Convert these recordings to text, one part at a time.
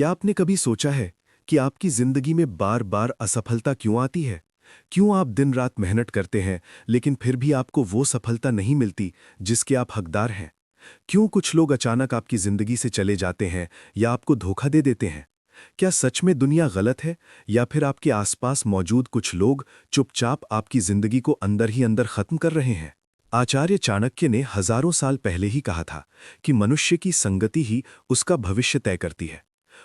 क्या आपने कभी सोचा है कि आपकी जिंदगी में बार बार असफलता क्यों आती है? क्यों आप दिन रात मेहनत करते हैं लेकिन फिर भी आपको वो सफलता नहीं मिलती जिसके आप हकदार हैं? क्यों कुछ लोग अचानक आपकी जिंदगी से चले जाते हैं या आपको धोखा दे देते हैं? क्या सच में दुनिया गलत है या फिर आपके आसपास मौजूद कुछ लोग चुपचाप आपकी जिंदगी को अंदर ही अंदर खत्म कर रहे हैं? आचार्य चाणक्य ने हजारों साल पहले ही कहा था कि मनुष्य की संगति ही उसका भविष्य तय करती है।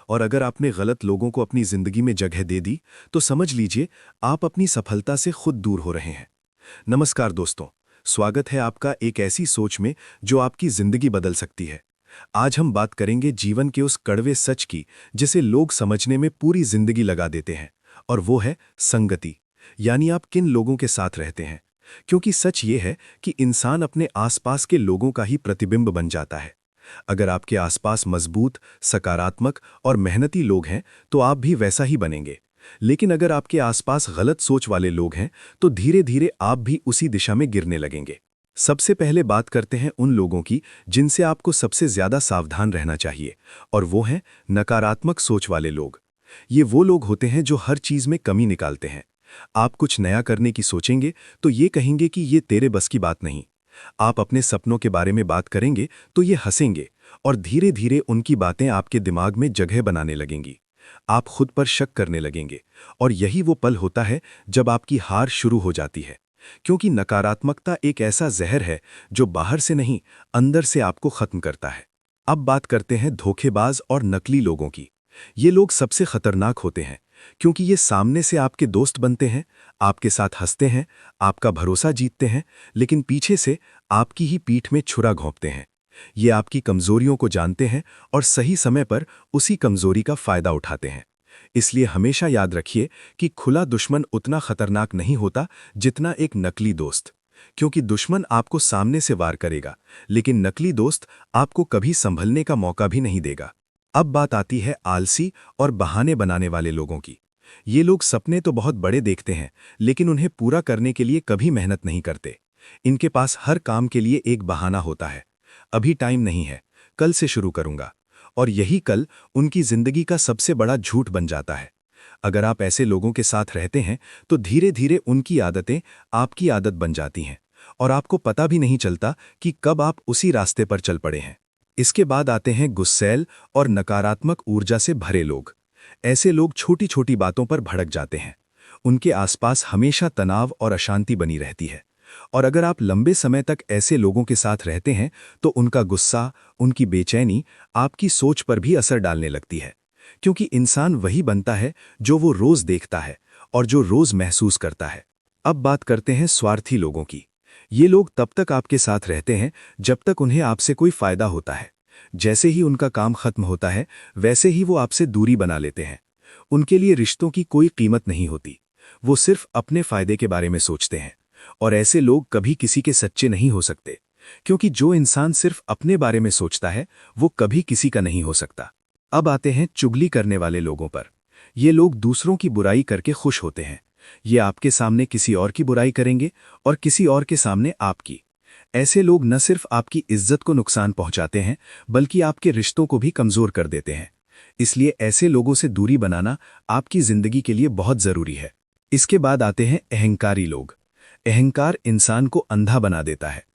और अगर आपने गलत लोगों को अपनी जिंदगी में जगह दे दी तो समझ लीजिए आप अपनी सफलता से खुद दूर हो रहे हैं। नमस्कार दोस्तों, स्वागत है आपका एक ऐसी सोच में जो आपकी जिंदगी बदल सकती है। आज हम बात करेंगे जीवन के उस कड़वे सच की जिसे लोग समझने में पूरी जिंदगी लगा देते हैं, और वो है संगति, यानी आप किन लोगों के साथ रहते हैं। क्योंकि सच ये है कि इंसान अपने आसपास के लोगों का ही प्रतिबिंब बन जाता है। अगर आपके आसपास मजबूत, सकारात्मक और मेहनती लोग हैं तो आप भी वैसा ही बनेंगे। लेकिन अगर आपके आसपास गलत सोच वाले लोग हैं तो धीरे धीरे आप भी उसी दिशा में गिरने लगेंगे। सबसे पहले बात करते हैं उन लोगों की जिनसे आपको सबसे ज्यादा सावधान रहना चाहिए, और वो हैं नकारात्मक सोच वाले लोग। ये वो लोग होते हैं जो हर चीज में कमी निकालते हैं। आप कुछ नया करने की सोचेंगे तो ये कहेंगे कि ये तेरे बस की बात नहीं। आप अपने सपनों के बारे में बात करेंगे तो ये हंसेंगे, और धीरे धीरे उनकी बातें आपके दिमाग में जगह बनाने लगेंगी। आप खुद पर शक करने लगेंगे, और यही वो पल होता है जब आपकी हार शुरू हो जाती है। क्योंकि नकारात्मकता एक ऐसा जहर है जो बाहर से नहीं, अंदर से आपको खत्म करता है। अब बात करते हैं धोखेबाज और नकली लोगों की। ये लोग सबसे खतरनाक होते हैं क्योंकि ये सामने से आपके दोस्त बनते हैं, आपके साथ हंसते हैं, आपका भरोसा जीतते हैं, लेकिन पीछे से आपकी ही पीठ में छुरा घोंपते हैं। ये आपकी कमजोरियों को जानते हैं और सही समय पर उसी कमजोरी का फायदा उठाते हैं। इसलिए हमेशा याद रखिए कि खुला दुश्मन उतना खतरनाक नहीं होता जितना एक नकली दोस्त। क्योंकि दुश्मन आपको सामने से वार करेगा, लेकिन नकली दोस्त आपको कभी संभलने का मौका भी नहीं देगा। अब बात आती है आलसी और बहाने बनाने वाले लोगों की। ये लोग सपने तो बहुत बड़े देखते हैं, लेकिन उन्हें पूरा करने के लिए कभी मेहनत नहीं करते। इनके पास हर काम के लिए एक बहाना होता है। अभी टाइम नहीं है, कल से शुरू करूंगा। और यही कल उनकी जिंदगी का सबसे बड़ा झूठ बन जाता है। अगर आप ऐसे लोगों के साथ रहते हैं तो धीरे धीरे उनकी आदतें आपकी आदत बन जाती हैं, और आपको पता भी नहीं चलता कि कब आप उसी रास्ते पर चल पड़े हैं। इसके बाद आते हैं गुस्सैल और नकारात्मक ऊर्जा से भरे लोग। ऐसे लोग छोटी छोटी बातों पर भड़क जाते हैं। उनके आसपास हमेशा तनाव और अशांति बनी रहती है। और अगर आप लंबे समय तक ऐसे लोगों के साथ रहते हैं तो उनका गुस्सा, उनकी बेचैनी आपकी सोच पर भी असर डालने लगती है। क्योंकि इंसान वही बनता है जो वो रोज देखता है और जो रोज महसूस करता है। अब बात करते हैं स्वार्थी लोगों की। ये लोग तब तक आपके साथ रहते हैं जब तक उन्हें आपसे कोई फायदा होता है। जैसे ही उनका काम खत्म होता है वैसे ही वो आपसे दूरी बना लेते हैं। उनके लिए रिश्तों की कोई कीमत नहीं होती। वो सिर्फ अपने फायदे के बारे में सोचते हैं। और ऐसे लोग कभी किसी के सच्चे नहीं हो सकते, क्योंकि जो इंसान सिर्फ अपने बारे में सोचता है वो कभी किसी का नहीं हो सकता। अब आते हैं चुगली करने वाले लोगों पर। ये लोग दूसरों की बुराई करके खुश होते हैं। ये आपके सामने किसी और की बुराई करेंगे और किसी और के सामने आपकी। ऐसे लोग न सिर्फ आपकी इज्जत को नुकसान पहुंचाते हैं बल्कि आपके रिश्तों को भी कमजोर कर देते हैं। इसलिए ऐसे लोगों से दूरी बनाना आपकी जिंदगी के लिए बहुत जरूरी है। इसके बाद आते हैं अहंकारी लोग। अहंकार इंसान को अंधा बना देता है।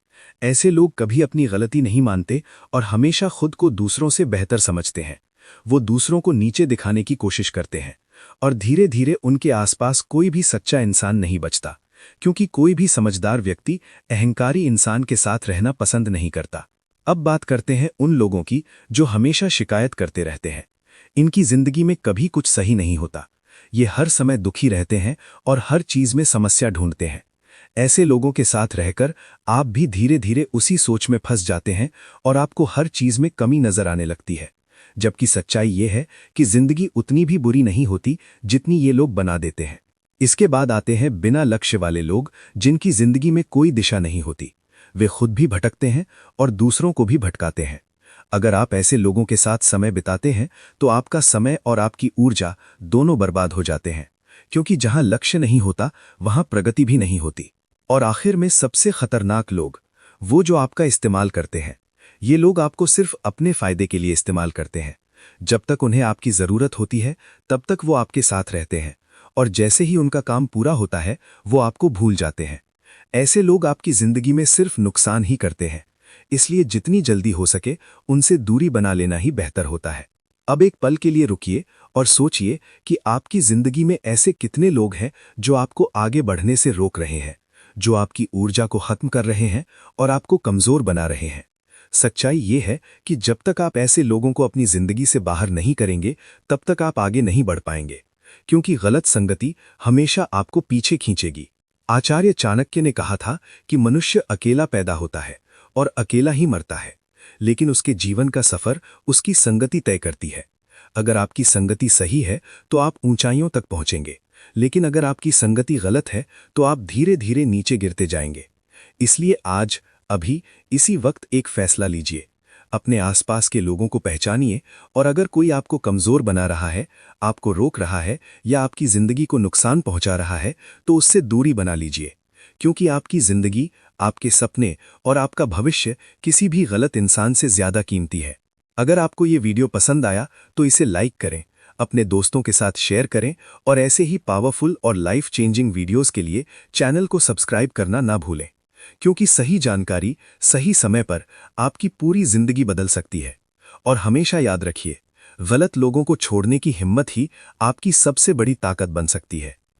ऐसे लोग कभी अपनी गलती नहीं मानते और हमेशा खुद को दूसरों से बेहतर समझते हैं। वो दूसरों को नीचे दिखाने की कोशिश करते हैं, और धीरे धीरे उनके आसपास कोई भी सच्चा इंसान नहीं बचता। क्योंकि कोई भी समझदार व्यक्ति अहंकारी इंसान के साथ रहना पसंद नहीं करता। अब बात करते हैं उन लोगों की जो हमेशा शिकायत करते रहते हैं। इनकी जिंदगी में कभी कुछ सही नहीं होता। ये हर समय दुखी रहते हैं और हर चीज में समस्या ढूंढते हैं। ऐसे लोगों के साथ रहकर आप भी धीरे धीरे उसी सोच में फंस जाते हैं और आपको हर चीज में कमी नजर आने लगती है। जबकि सच्चाई ये है कि जिंदगी उतनी भी बुरी नहीं होती जितनी ये लोग बना देते हैं। इसके बाद आते हैं बिना लक्ष्य वाले लोग, जिनकी जिंदगी में कोई दिशा नहीं होती। वे खुद भी भटकते हैं और दूसरों को भी भटकाते हैं। अगर आप ऐसे लोगों के साथ समय बिताते हैं तो आपका समय और आपकी ऊर्जा दोनों बर्बाद हो जाते हैं। क्योंकि जहां लक्ष्य नहीं होता वहां प्रगति भी नहीं होती। और आखिर में सबसे खतरनाक लोग, वो जो आपका इस्तेमाल करते हैं। ये लोग आपको सिर्फ अपने फायदे के लिए इस्तेमाल करते हैं। जब तक उन्हें आपकी ज़रूरत होती है तब तक वो आपके साथ रहते हैं, और जैसे ही उनका काम पूरा होता है वो आपको भूल जाते हैं। ऐसे लोग आपकी ज़िंदगी में सिर्फ नुकसान ही करते हैं, इसलिए जितनी जल्दी हो सके उनसे दूरी बना लेना ही बेहतर होता है। अब एक पल के लिए रुकिए और सोचिए कि आपकी ज़िंदगी में ऐसे कितने लोग हैं जो आपको आगे बढ़ने से रोक रहे हैं, जो आपकी ऊर्जा को खत्म कर रहे हैं और आपको कमज़ोर बना रहे हैं। सच्चाई ये है कि जब तक आप ऐसे लोगों को अपनी ज़िंदगी से बाहर नहीं करेंगे तब तक आप आगे नहीं बढ़ पाएंगे, क्योंकि गलत संगति हमेशा आपको पीछे खींचेगी। आचार्य चाणक्य ने कहा था कि मनुष्य अकेला पैदा होता है और अकेला ही मरता है, लेकिन उसके जीवन का सफर उसकी संगति तय करती है। अगर आपकी संगति सही है तो आप ऊंचाइयों तक पहुंचेंगे, लेकिन अगर आपकी संगति गलत है तो आप धीरे धीरे नीचे गिरते जाएंगे। इसलिए आज, अभी, इसी वक्त एक फैसला लीजिए। अपने आसपास के लोगों को पहचानिए, और अगर कोई आपको कमज़ोर बना रहा है, आपको रोक रहा है या आपकी ज़िंदगी को नुकसान पहुंचा रहा है, तो उससे दूरी बना लीजिए, क्योंकि आपकी ज़िंदगी, आपके सपने और आपका भविष्य किसी भी गलत इंसान से ज़्यादा कीमती है। अगर आपको ये वीडियो पसंद आया तो इसे लाइक करें, अपने दोस्तों के साथ शेयर करें, और ऐसे ही पावरफुल और लाइफ चेंजिंग वीडियोस के लिए चैनल को सब्सक्राइब करना ना भूलें, क्योंकि सही जानकारी सही समय पर आपकी पूरी जिंदगी बदल सकती है। और हमेशा याद रखिए, गलत लोगों को छोड़ने की हिम्मत ही आपकी सबसे बड़ी ताकत बन सकती है।